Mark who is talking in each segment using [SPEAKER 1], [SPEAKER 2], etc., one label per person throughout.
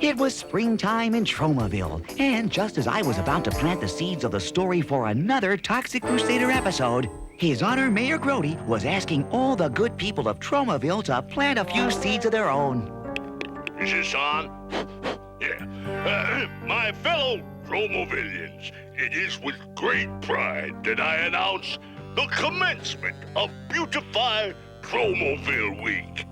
[SPEAKER 1] It was springtime in Tromaville, and just as I was about to plant the seeds of the story for another Toxic Crusader episode, His Honor Mayor Grody was asking all the good people of Tromaville to plant a few seeds of their own.
[SPEAKER 2] Is this on? Yeah. My fellow Tromavillians, it is with great pride that I announce the commencement of Beautify Tromaville Week.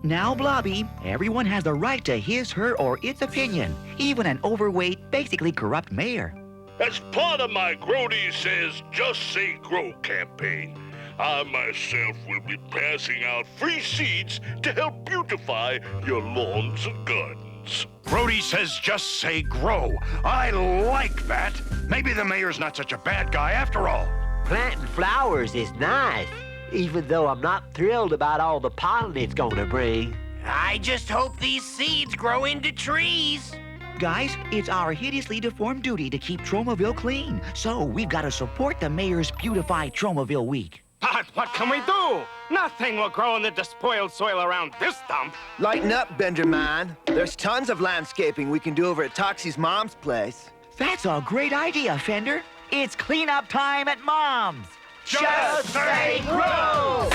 [SPEAKER 1] Now, Blobby, everyone has the right to his, her, or its opinion, even an overweight, basically corrupt mayor.
[SPEAKER 2] As part of my Grody Says Just Say Grow campaign, I myself will be passing out free seeds to help beautify your lawns and gardens.
[SPEAKER 3] Grody Says Just Say Grow. I like that. Maybe the mayor's not such a bad guy after all.
[SPEAKER 4] Planting flowers is nice, even though I'm not thrilled about all the pollen it's gonna bring.
[SPEAKER 5] I just hope these seeds grow into trees.
[SPEAKER 1] Guys, it's our hideously deformed duty to keep Tromaville clean, so we've got to support the mayor's Beautify Tromaville Week.
[SPEAKER 6] But what can we do? Nothing will grow in the despoiled soil around this dump.
[SPEAKER 7] Lighten up, Benjamin. There's tons of landscaping we can do over at Toxie's mom's place.
[SPEAKER 1] That's a great idea, Fender. It's cleanup time at Mom's.
[SPEAKER 3] Just say grow!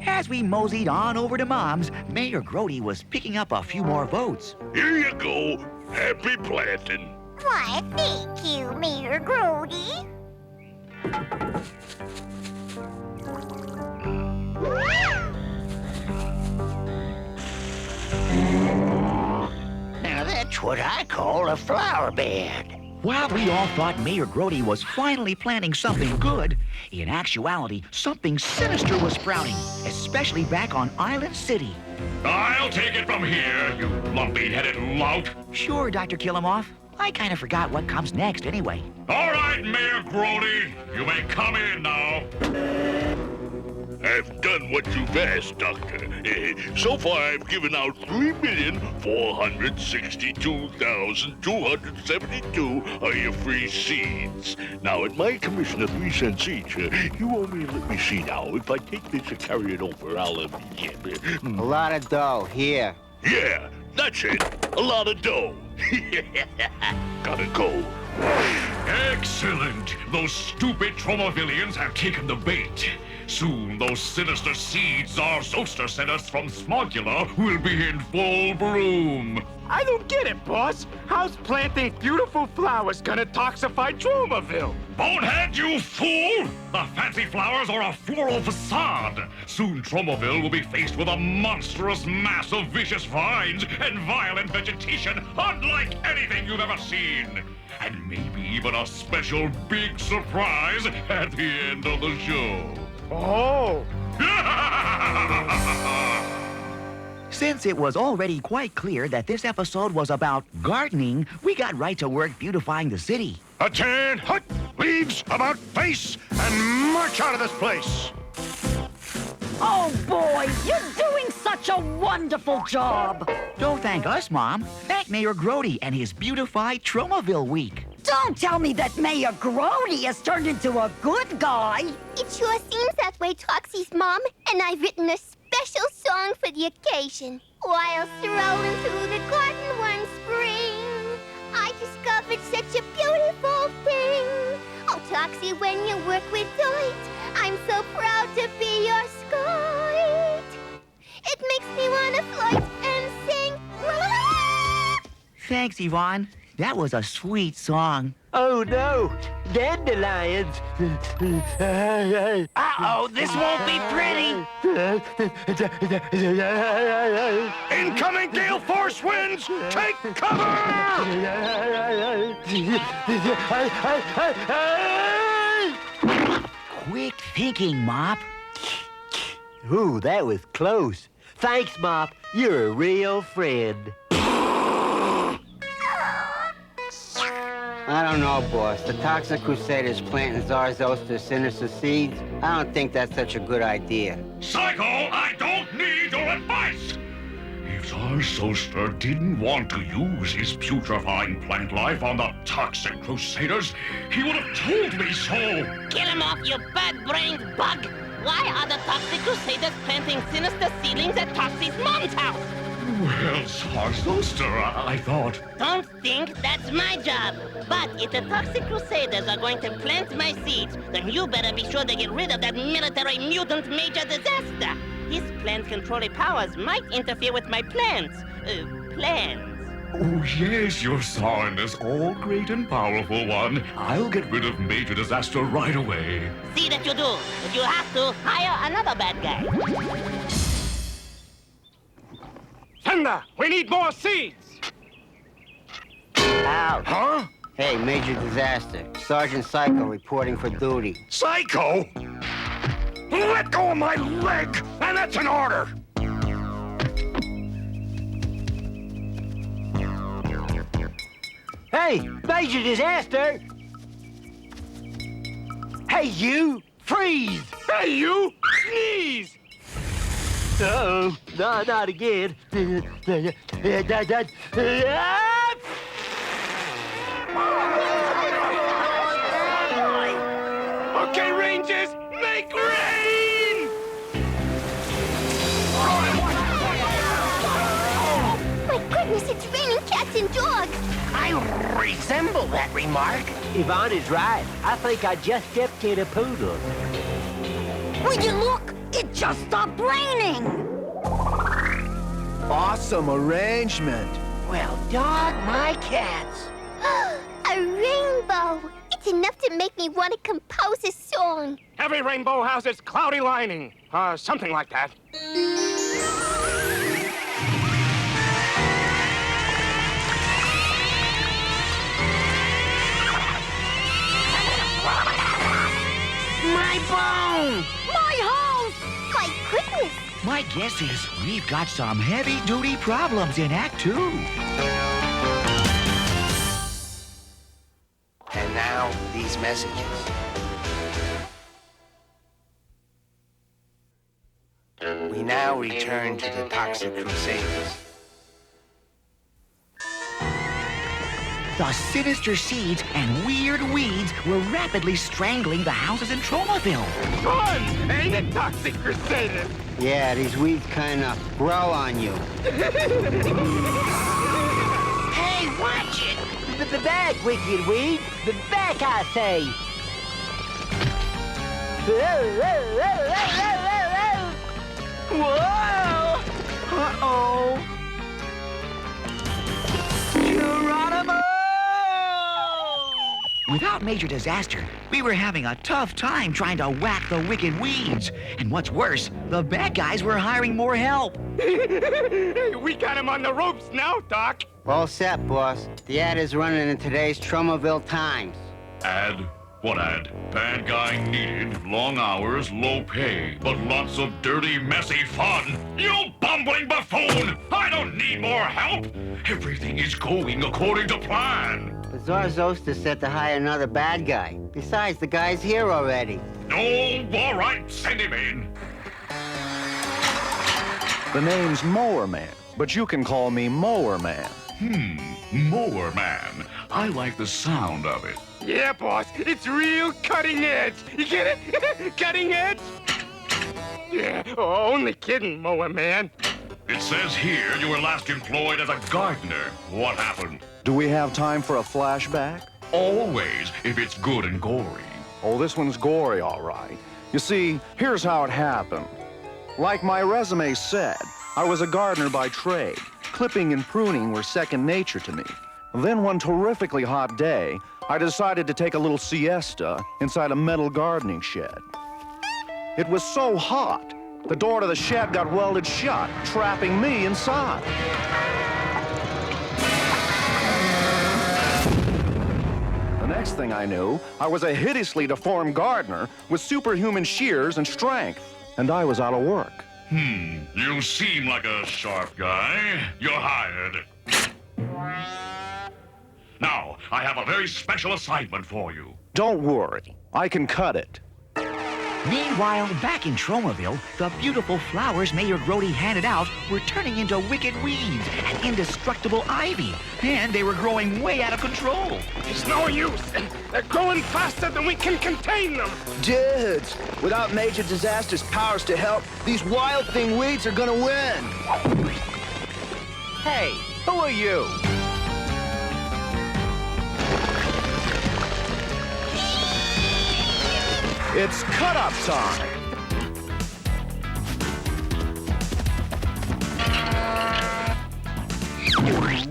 [SPEAKER 1] As we moseyed on over to Mom's, Mayor Grody was picking up a few more votes.
[SPEAKER 2] Here you go. Happy planting.
[SPEAKER 8] Why, thank you, Mayor Grody.
[SPEAKER 5] Now that's what I call a flower bed.
[SPEAKER 1] While we all thought Mayor Grody was finally planning something good, in actuality, something sinister was sprouting, especially back on Island City.
[SPEAKER 3] I'll take it from here, you lumpy-headed lout.
[SPEAKER 1] Sure, Dr. Killamoff. I kind of forgot what comes next anyway.
[SPEAKER 3] All right, Mayor Grody, you may come in now.
[SPEAKER 2] I've done what you've asked, Doctor. So far, I've given out 3,462,272 of your free seeds. Now, at my commission of 3 cents each, you owe me, let me see now. If I take this and carry it over, I'll...
[SPEAKER 4] A lot of dough, here.
[SPEAKER 2] Yeah, that's it. A lot of dough. Gotta go.
[SPEAKER 3] Excellent. Those stupid Tromavillians have taken the bait. Soon, those sinister seeds our Zoster sent us from Smogula will be in full bloom.
[SPEAKER 6] I don't get it, boss. How's planting beautiful flowers gonna toxify Tromaville?
[SPEAKER 3] Bonehead, you fool! The fancy flowers are a floral facade. Soon Tromaville will be faced with a monstrous mass of vicious vines and violent vegetation unlike anything you've ever seen. And maybe even a special big surprise at the end of the show.
[SPEAKER 6] Oh!
[SPEAKER 1] Since it was already quite clear that this episode was about gardening, we got right to work beautifying the city.
[SPEAKER 3] Attend, hut, leaves about face, and march out of this place.
[SPEAKER 9] Oh, boy, you're doing such a wonderful job.
[SPEAKER 1] Don't thank us, Mom. Thank Mayor Grody and his Beautify Tromaville Week.
[SPEAKER 9] Don't tell me that Mayor Grody has turned into a good guy.
[SPEAKER 8] It sure seems that way, Toxie's mom, and I've written a special song for the occasion. While strolling through the garden one spring, I discovered such a beautiful thing. Oh, Toxie, when you work with delight, I'm so proud to be your scout. It makes me want to float and sing.
[SPEAKER 1] Thanks, Yvonne. That was a sweet song.
[SPEAKER 4] Oh no, dandelions.
[SPEAKER 5] Uh-oh, this won't be pretty.
[SPEAKER 3] Incoming gale force winds, take cover!
[SPEAKER 1] Quick thinking, Mop.
[SPEAKER 4] Ooh, that was close. Thanks, Mop. You're a real friend.
[SPEAKER 10] I don't know, boss. The Toxic Crusaders planting Zoster sinister seeds, I don't think that's such a good idea.
[SPEAKER 3] Psycho, I don't need your advice! If Zoster didn't want to use his putrefying plant life on the Toxic Crusaders, he would have told me so.
[SPEAKER 5] Get him off, you bad-brained bug. Why are the Toxic Crusaders planting sinister seedlings at Toxie's mom's house.
[SPEAKER 3] Well, Zarzoster, I thought...
[SPEAKER 5] Don't think that's my job. But if the Toxic Crusaders are going to plant my seeds, then you better be sure to get rid of that military mutant Major Disaster. His plant-controlling powers might interfere with my plans.
[SPEAKER 3] Oh, yes, your Highness, all great and powerful one. I'll get rid of Major Disaster right away.
[SPEAKER 5] See that you do. If you have to, hire another bad guy.
[SPEAKER 6] Thunder, we need more seeds.
[SPEAKER 10] Out.
[SPEAKER 2] Huh?
[SPEAKER 10] Hey, Major Disaster. Sergeant Psycho reporting for duty.
[SPEAKER 2] Psycho? Let go of my leg, and that's an order.
[SPEAKER 4] Hey, Major Disaster! Hey, you! Freeze!
[SPEAKER 6] Hey, you! Sneeze!
[SPEAKER 4] Uh-oh. No, not again.
[SPEAKER 6] Okay, Rangers, make rain!
[SPEAKER 8] My goodness, it's raining cats and dogs.
[SPEAKER 5] I resemble that remark.
[SPEAKER 4] Yvonne is right. I think I just stepped in a poodle.
[SPEAKER 9] Will you look? It just stopped raining.
[SPEAKER 7] Awesome arrangement.
[SPEAKER 5] Well, dog my cats.
[SPEAKER 8] A rainbow. It's enough to make me want to compose a song.
[SPEAKER 6] Every rainbow has its cloudy lining. Something like that.
[SPEAKER 5] My bone!
[SPEAKER 9] My house!
[SPEAKER 8] My goodness.
[SPEAKER 1] My guess is we've got some heavy-duty problems in Act 2.
[SPEAKER 5] And now, these messages. We now return to the Toxic Crusaders.
[SPEAKER 1] The sinister seeds and weird weeds were rapidly strangling the houses in Tromaville.
[SPEAKER 6] Fun, ain't it, Toxic Crusaders?
[SPEAKER 10] Yeah, these weeds kind of grow on you.
[SPEAKER 5] Hey, watch it!
[SPEAKER 4] The back, wicked weed. The back, I say. Whoa! Uh-oh. Geronimo!
[SPEAKER 1] Without Major Disaster, we were having a tough time trying to whack the wicked weeds. And what's worse, the bad guys were hiring more help.
[SPEAKER 6] We got him on the ropes now, Doc.
[SPEAKER 10] All set, boss. The ad is running in today's Tromaville Times.
[SPEAKER 3] Ad? What ad? Bad guy needed, long hours, low pay, but lots of dirty, messy fun. You bumbling buffoon! I don't need more help! Everything is going according to plan.
[SPEAKER 10] The Zarzoster said to hire another bad guy. Besides, the guy's here already.
[SPEAKER 3] Oh, all right, send him in.
[SPEAKER 11] The name's Mower Man, but you can call me Mower Man.
[SPEAKER 3] Mower Man. I like the sound of it.
[SPEAKER 6] Yeah, boss, it's real cutting edge. You get it? Cutting edge? Yeah, only kidding, Mower Man.
[SPEAKER 3] It says here you were last employed as a gardener. What happened?
[SPEAKER 11] Do we have time for a flashback?
[SPEAKER 3] Always, if it's good and gory.
[SPEAKER 11] Oh, this one's gory, all right. You see, here's how it happened. Like my resume said, I was a gardener by trade. Clipping and pruning were second nature to me. Then one terrifically hot day, I decided to take a little siesta inside a metal gardening shed. It was so hot, the door to the shed got welded shut, trapping me inside. The next thing I knew, I was a hideously deformed gardener with superhuman shears and strength, and I was out of work.
[SPEAKER 3] You seem like a sharp guy. You're hired. Now, I have a very special assignment for you.
[SPEAKER 11] Don't worry, I can cut it.
[SPEAKER 1] Meanwhile, back in Tromaville, the beautiful flowers Mayor Grody handed out were turning into wicked weeds and indestructible ivy, and they were growing way out of control.
[SPEAKER 6] It's no use. They're growing faster than we can contain them.
[SPEAKER 7] Dudes, without Major Disaster's powers to help, these wild thing weeds are gonna win. Hey, who are you?
[SPEAKER 11] It's cut-up time.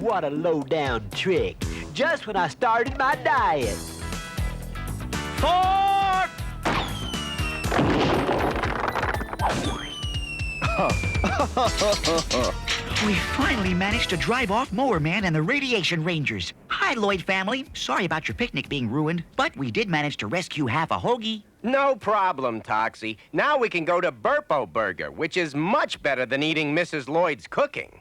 [SPEAKER 4] What a low-down trick. Just when I started my diet.
[SPEAKER 11] Fork!
[SPEAKER 1] We finally managed to drive off Mower Man and the Radiation Rangers. Hi, Lloyd family. Sorry about your picnic being ruined, but we did manage to rescue half a hoagie.
[SPEAKER 12] No problem, Toxie. Now we can go to Burpo Burger, which is much better than eating Mrs. Lloyd's cooking.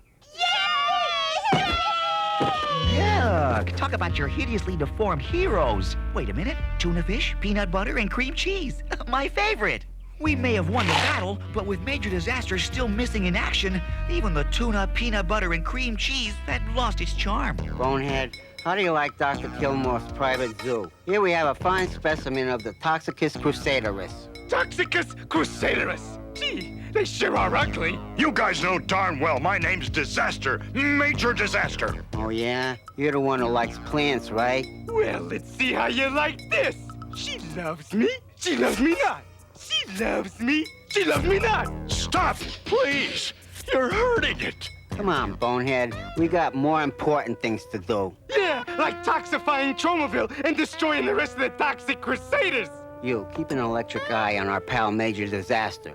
[SPEAKER 1] Yuck! Talk about your hideously deformed heroes. Wait a minute. Tuna fish, peanut butter, and cream cheese. My favorite. We may have won the battle, but with Major Disaster still missing in action, even the tuna, peanut butter, and cream cheese had lost its charm.
[SPEAKER 10] Bonehead, how do you like Dr. Gilmore's private zoo? Here we have a fine specimen of the Toxicus crusaderus.
[SPEAKER 6] Toxicus Crusaders. Gee, they sure are ugly.
[SPEAKER 3] You guys know darn well my name's Disaster, Major Disaster.
[SPEAKER 10] Oh, yeah? You're the one who likes plants, right?
[SPEAKER 6] Well, let's see how you like this. She loves me. She loves me not. She loves me. She loves me not.
[SPEAKER 3] Stop, please. You're hurting it.
[SPEAKER 10] Come on, Bonehead. We got more important things to do.
[SPEAKER 6] Yeah, like toxifying Tromaville and destroying the rest of the Toxic Crusaders.
[SPEAKER 10] You, keep an electric eye on our pal Major Disaster.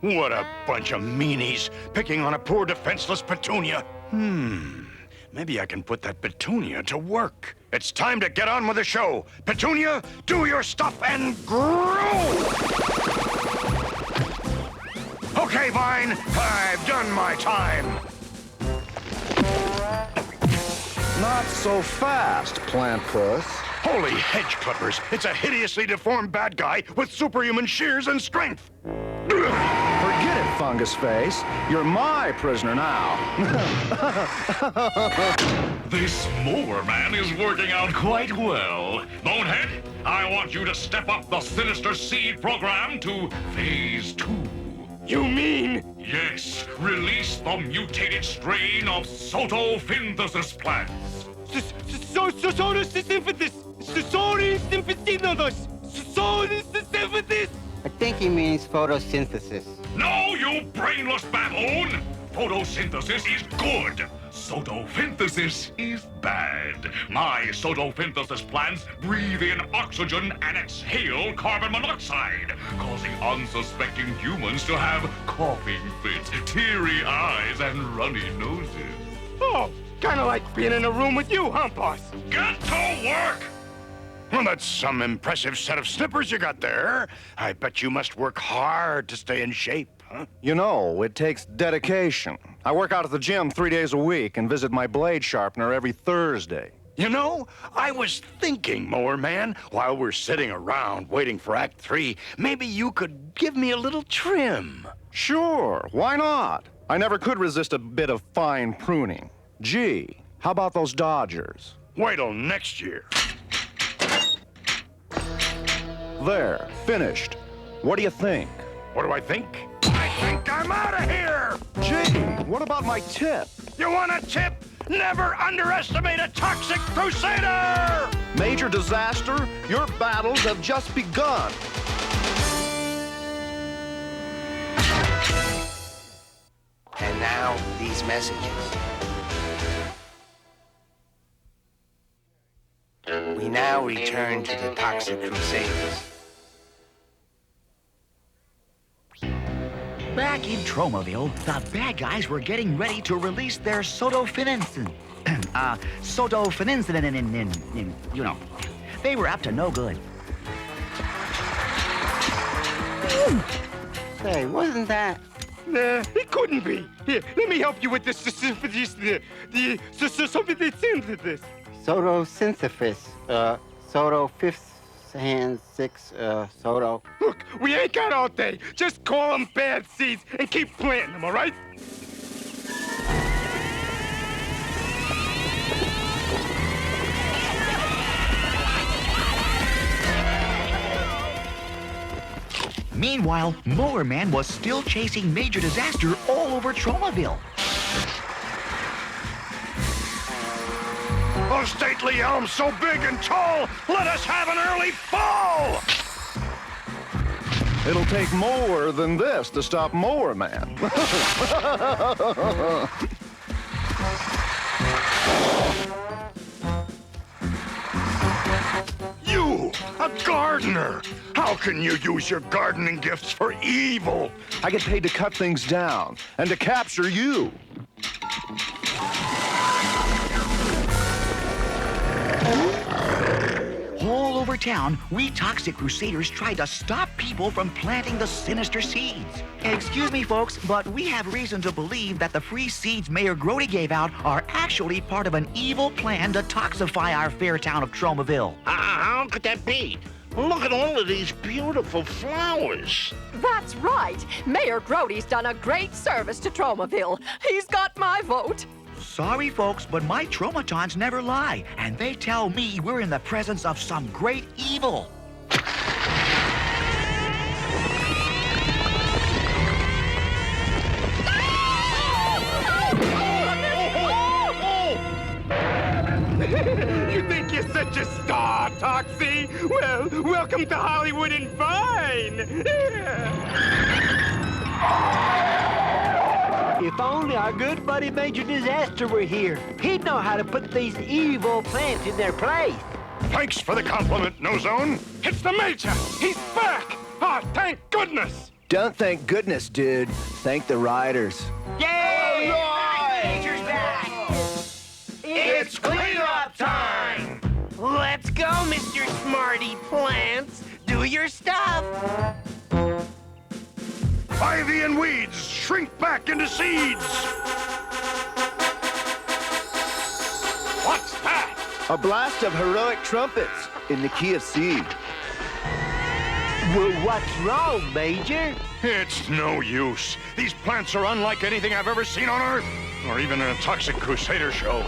[SPEAKER 3] What a bunch of meanies, picking on a poor defenseless Petunia. Maybe I can put that Petunia to work. It's time to get on with the show. Petunia, do your stuff and grow! Okay, Vine, I've done my time.
[SPEAKER 11] Not so fast, Plant Puss.
[SPEAKER 3] Holy hedge clippers, it's a hideously deformed bad guy with superhuman shears and strength.
[SPEAKER 11] Forget it, Fungus Face. You're my prisoner now.
[SPEAKER 3] This Mower Man is working out quite well. Bonehead, I want you to step up the Sinister Seed program to Phase 2.
[SPEAKER 6] You mean?
[SPEAKER 3] Yes, release the mutated strain of Sotophinthus plants.
[SPEAKER 10] I think he means photosynthesis.
[SPEAKER 3] No, you brainless baboon! Photosynthesis is good. Photosynthesis is bad. My photosynthesis plants breathe in oxygen and exhale carbon monoxide, causing unsuspecting humans to have coughing fits, teary eyes, and runny noses.
[SPEAKER 6] Oh, kind of like being in a room with you, huh, boss?
[SPEAKER 3] Get to work! Well, that's some impressive set of snippers you got there. I bet you must work hard to stay in shape, huh?
[SPEAKER 11] You know, it takes dedication. I work out at the gym 3 days a week and visit my blade sharpener every Thursday.
[SPEAKER 3] You know, I was thinking, Mower Man, while we're sitting around waiting for Act 3, maybe you could give me a little trim.
[SPEAKER 11] Sure, why not? I never could resist a bit of fine pruning. Gee, how about those Dodgers?
[SPEAKER 3] Wait till next year.
[SPEAKER 11] There, finished. What do you think?
[SPEAKER 3] What do I think? I think I'm out of here!
[SPEAKER 11] Gee, what about my tip?
[SPEAKER 3] You want a tip? Never underestimate a toxic crusader!
[SPEAKER 11] Major Disaster, your battles have just begun.
[SPEAKER 13] And now, these messages. We now return to the Toxic Crusaders.
[SPEAKER 1] Back in Tromaville, the bad guys were getting ready to release their Sotophinensin. You know. They were up to no good.
[SPEAKER 10] Hey, wasn't that?
[SPEAKER 6] Nah, it couldn't be. Here, let me help you with this.
[SPEAKER 10] Photosynthesis. Photosynthesis. hand 6, Soto.
[SPEAKER 6] Look, we ain't got all day. Just call them bad seeds and keep planting them, all right?
[SPEAKER 1] Meanwhile, Mower Man was still chasing Major Disaster all over Tromaville.
[SPEAKER 3] Oh, stately elm so big and tall, let us have an early fall!
[SPEAKER 11] It'll take more than this to stop Mower Man.
[SPEAKER 3] You, a gardener! How can you use your gardening gifts for evil?
[SPEAKER 11] I get paid to cut things down and to capture you.
[SPEAKER 1] All over town, we Toxic Crusaders tried to stop people from planting the sinister seeds. Excuse me, folks, but we have reason to believe that the free seeds Mayor Grody gave out are actually part of an evil plan to toxify our fair town of Tromaville.
[SPEAKER 2] How could that be? Look at all of these beautiful flowers.
[SPEAKER 14] That's right. Mayor Grody's done a great service to Tromaville. He's got my vote.
[SPEAKER 1] Sorry, folks, but my Tromatons never lie, and they tell me we're in the presence of some great evil.
[SPEAKER 6] You think you're such a star, Toxie? Well, welcome to Hollywood and Vine.
[SPEAKER 4] If only our good buddy Major Disaster were here. He'd know how to put these evil plants in their place.
[SPEAKER 3] Thanks for the compliment, No Zone.
[SPEAKER 6] It's the Major. He's back. Ah, thank goodness.
[SPEAKER 7] Don't thank goodness, dude. Thank the riders.
[SPEAKER 12] Yay!
[SPEAKER 1] Major's back!
[SPEAKER 12] It's cleanup time! Let's go, Mr. Smarty Plants. Do your stuff.
[SPEAKER 3] Ivy and weeds shrink back into seeds. What's that?
[SPEAKER 7] A blast of heroic trumpets in the key of C.
[SPEAKER 4] Well, what's wrong, Major?
[SPEAKER 3] It's no use. These plants are unlike anything I've ever seen on Earth, or even in a Toxic Crusader show.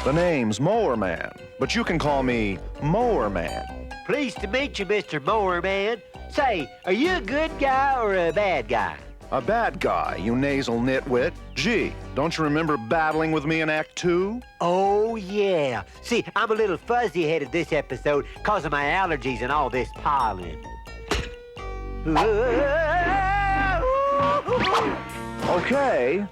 [SPEAKER 11] The name's Mower Man, but you can call me Mower Man.
[SPEAKER 4] Pleased to meet you, Mr. Mower Man. Say, are you a good guy or a bad guy?
[SPEAKER 11] A bad guy, you nasal nitwit. Gee, don't you remember battling with me in Act 2?
[SPEAKER 4] Oh, yeah. See, I'm a little fuzzy-headed this episode because of my allergies and all this pollen.
[SPEAKER 11] Okay,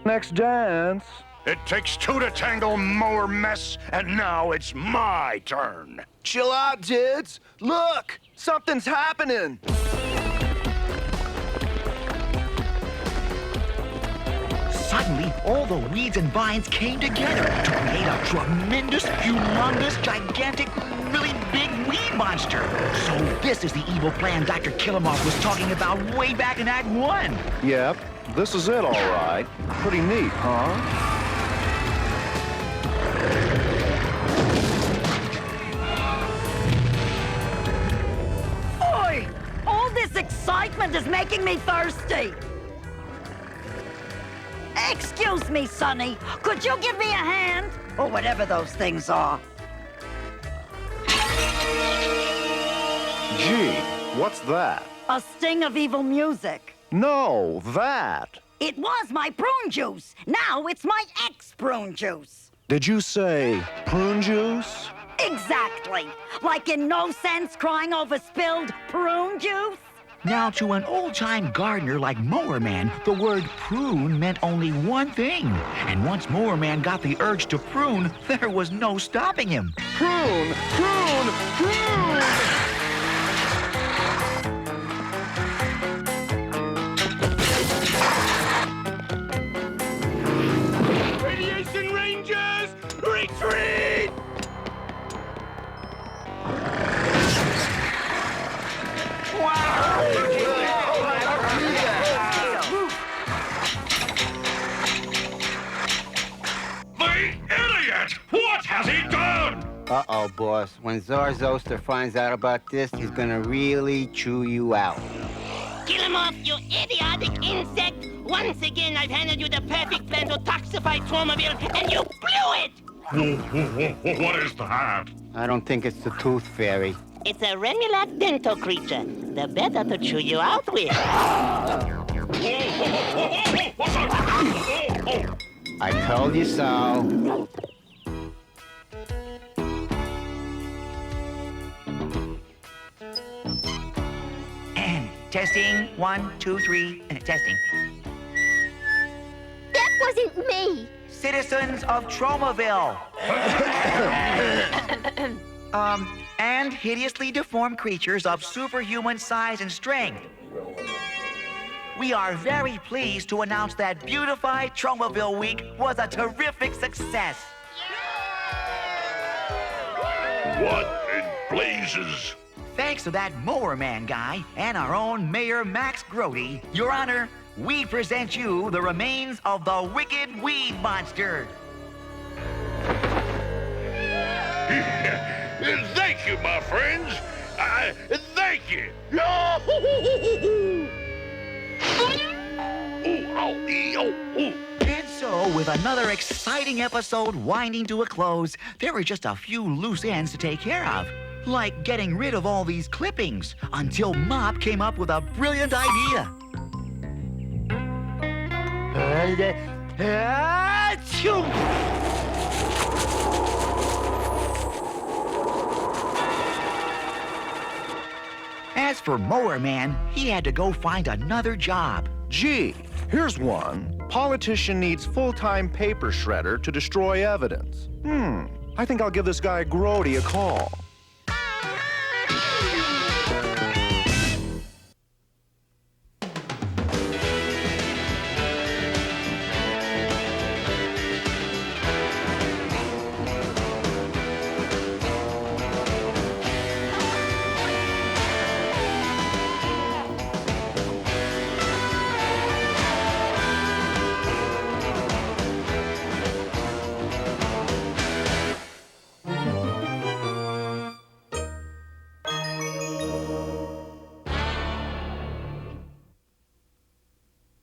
[SPEAKER 11] next dance.
[SPEAKER 3] It takes two to tangle, Mower Mess, and now it's my turn.
[SPEAKER 7] Chill out, dudes. Look, something's happening.
[SPEAKER 1] Suddenly, all the weeds and vines came together to create a tremendous, humongous, gigantic, really big weed monster. So this is the evil plan Dr. Killamov was talking about way back in Act 1.
[SPEAKER 11] Yep, this is it all right. Pretty neat, huh?
[SPEAKER 9] Oi! All this excitement is making me thirsty. Excuse me, Sonny. Could you give me a hand? Or whatever those things are.
[SPEAKER 11] Gee, what's that?
[SPEAKER 9] A sting of evil music.
[SPEAKER 11] No, that.
[SPEAKER 9] It was my prune juice. Now it's my ex-prune juice.
[SPEAKER 11] Did you say prune juice?
[SPEAKER 9] Exactly. Like in No Sense crying over spilled prune juice.
[SPEAKER 1] Now, to an old-time gardener like Mower Man, the word prune meant only one thing. And once Mower Man got the urge to prune, there was no stopping him.
[SPEAKER 11] Prune! Prune! Prune!
[SPEAKER 6] Radiation Rangers, retreat!
[SPEAKER 3] it! What has he done?
[SPEAKER 10] Uh-oh, boss. When Zarzoster finds out about this, he's gonna really chew you out.
[SPEAKER 5] Kill him off, you idiotic insect! Once again, I've handed you the perfect plan to toxify Tromaville, and you blew it!
[SPEAKER 3] What is that?
[SPEAKER 10] I don't think it's the Tooth Fairy.
[SPEAKER 5] It's a Remulac Dento creature. The better to chew you out with.
[SPEAKER 10] I told you so.
[SPEAKER 1] Testing, 1, 2, 3, testing.
[SPEAKER 8] That wasn't me.
[SPEAKER 1] Citizens of Tromaville. And hideously deformed creatures of superhuman size and strength. We are very pleased to announce that Beautify Tromaville Week was a terrific success.
[SPEAKER 2] What in blazes?
[SPEAKER 1] Thanks to that Mower Man guy and our own Mayor Max Grody, Your Honor, we present you the remains of the wicked weed monster.
[SPEAKER 2] Thank you, my friends. Thank you.
[SPEAKER 1] And so, with another exciting episode winding to a close, there were just a few loose ends to take care of. Like getting rid of all these clippings, until Mop came up with a brilliant idea. As for Mower Man, he had to go find another job.
[SPEAKER 11] Gee, here's one. Politician needs full-time paper shredder to destroy evidence. I think I'll give this guy Grody a call.